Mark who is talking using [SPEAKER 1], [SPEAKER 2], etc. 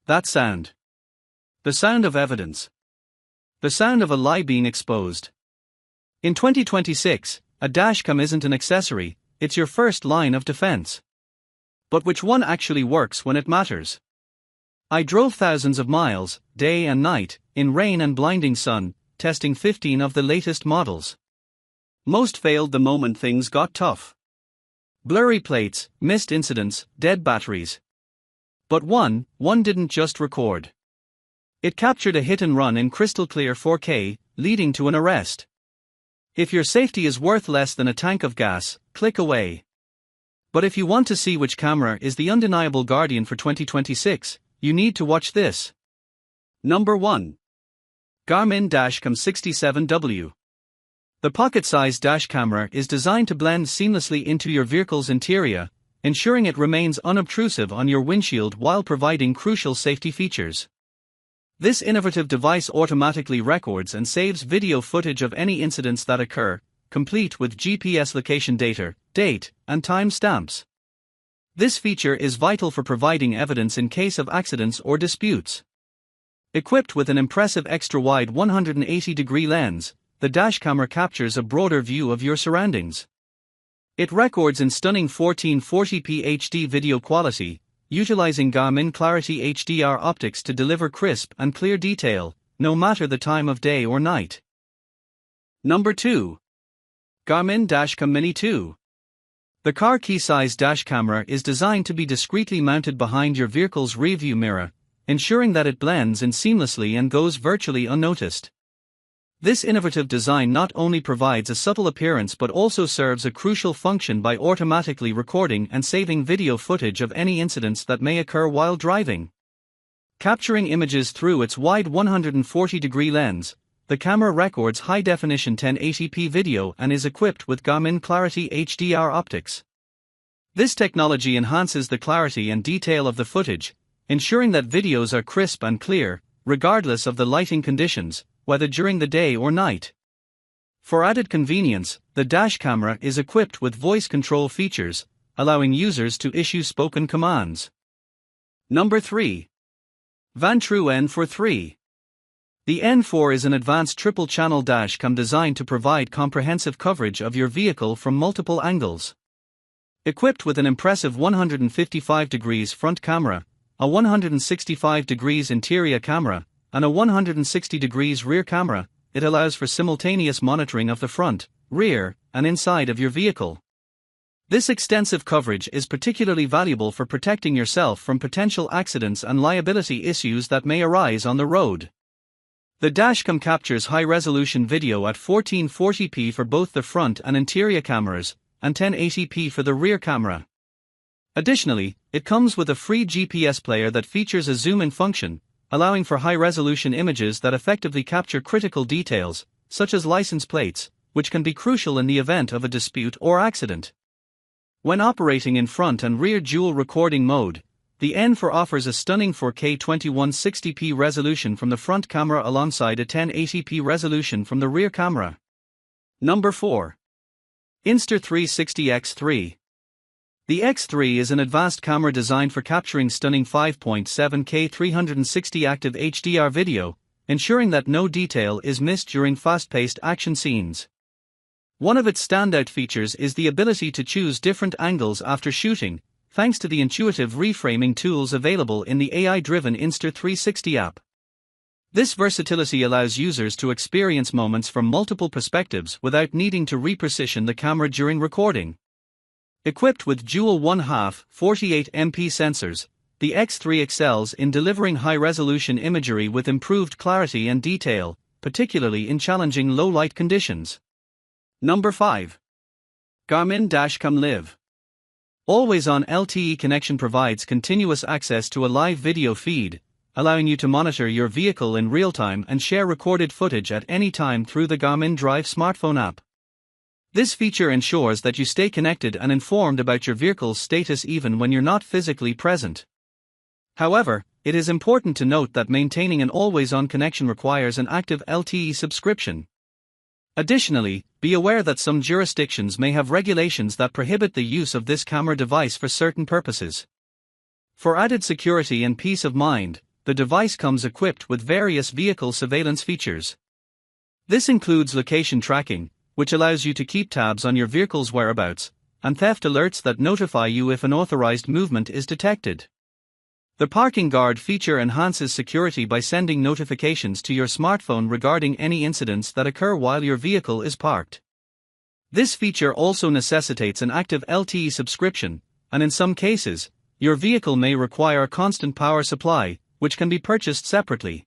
[SPEAKER 1] That sound. The sound of evidence. The sound of a lie being exposed. In 2026, a dashcam isn't an accessory, it's your first line of defense. But which one actually works when it matters? I drove thousands of miles, day and night, in rain and blinding sun, testing 15 of the latest models. Most failed the moment things got tough. Blurry plates, missed incidents, dead batteries. But one didn't just record. It captured a hit and run in crystal clear 4K, leading to an arrest. If your safety is worth less than a tank of gas, click away. But if you want to see which camera is the undeniable guardian for 2026, you need to watch this. Number 1. Garmin Dash Cam 67W. The pocket-sized dash camera is designed to blend seamlessly into your vehicle's interior, ensuring it remains unobtrusive on your windshield while providing crucial safety features. This innovative device automatically records and saves video footage of any incidents that occur, complete with GPS location data, date, and time stamps. This feature is vital for providing evidence in case of accidents or disputes. Equipped with an impressive extra-wide 180-degree lens, the dash camera captures a broader view of your surroundings. It records in stunning 1440p HD video quality, utilizing Garmin Clarity HDR optics to deliver crisp and clear detail, no matter the time of day or night. Number 2. Garmin Dash Cam Mini 2. The car key-size dash camera is designed to be discreetly mounted behind your vehicle's rearview mirror, ensuring that it blends in seamlessly and goes virtually unnoticed. This innovative design not only provides a subtle appearance but also serves a crucial function by automatically recording and saving video footage of any incidents that may occur while driving. Capturing images through its wide 140-degree lens, the camera records high-definition 1080p video and is equipped with Garmin Clarity HDR optics. This technology enhances the clarity and detail of the footage, ensuring that videos are crisp and clear, regardless of the lighting conditions, whether during the day or night. For added convenience, the dash camera is equipped with voice control features, allowing users to issue spoken commands. Number 3. Vantrue N43. The N4 is an advanced triple-channel dash cam designed to provide comprehensive coverage of your vehicle from multiple angles. Equipped with an impressive 155 degrees front camera, a 165 degrees interior camera, and a 160 degrees rear camera, it allows for simultaneous monitoring of the front, rear, and inside of your vehicle. This extensive coverage is particularly valuable for protecting yourself from potential accidents and liability issues that may arise on the road. The dashcam captures high-resolution video at 1440p for both the front and interior cameras, and 1080p for the rear camera. Additionally, it comes with a free GPS player that features a zoom-in function, allowing for high-resolution images that effectively capture critical details, such as license plates, which can be crucial in the event of a dispute or accident. When operating in front and rear dual recording mode, the N4 offers a stunning 4K 2160p resolution from the front camera alongside a 1080p resolution from the rear camera. Number 4. Insta360 X3. The X3 is an advanced camera designed for capturing stunning 5.7K 360 active HDR video, ensuring that no detail is missed during fast-paced action scenes. One of its standout features is the ability to choose different angles after shooting, thanks to the intuitive reframing tools available in the AI-driven Insta360 app. This versatility allows users to experience moments from multiple perspectives without needing to reposition the camera during recording. Equipped with dual 1/2 48MP sensors, the X3 excels in delivering high-resolution imagery with improved clarity and detail, particularly in challenging low-light conditions. Number 5. Garmin Dash Cam Live. Always-on LTE connection provides continuous access to a live video feed, allowing you to monitor your vehicle in real time and share recorded footage at any time through the Garmin Drive smartphone app. This feature ensures that you stay connected and informed about your vehicle's status even when you're not physically present. However, it is important to note that maintaining an always-on connection requires an active LTE subscription. Additionally, be aware that some jurisdictions may have regulations that prohibit the use of this camera device for certain purposes. For added security and peace of mind, the device comes equipped with various vehicle surveillance features. This includes location tracking, which allows you to keep tabs on your vehicle's whereabouts, and theft alerts that notify you if unauthorized movement is detected. The parking guard feature enhances security by sending notifications to your smartphone regarding any incidents that occur while your vehicle is parked. This feature also necessitates an active LTE subscription, and in some cases, your vehicle may require a constant power supply, which can be purchased separately.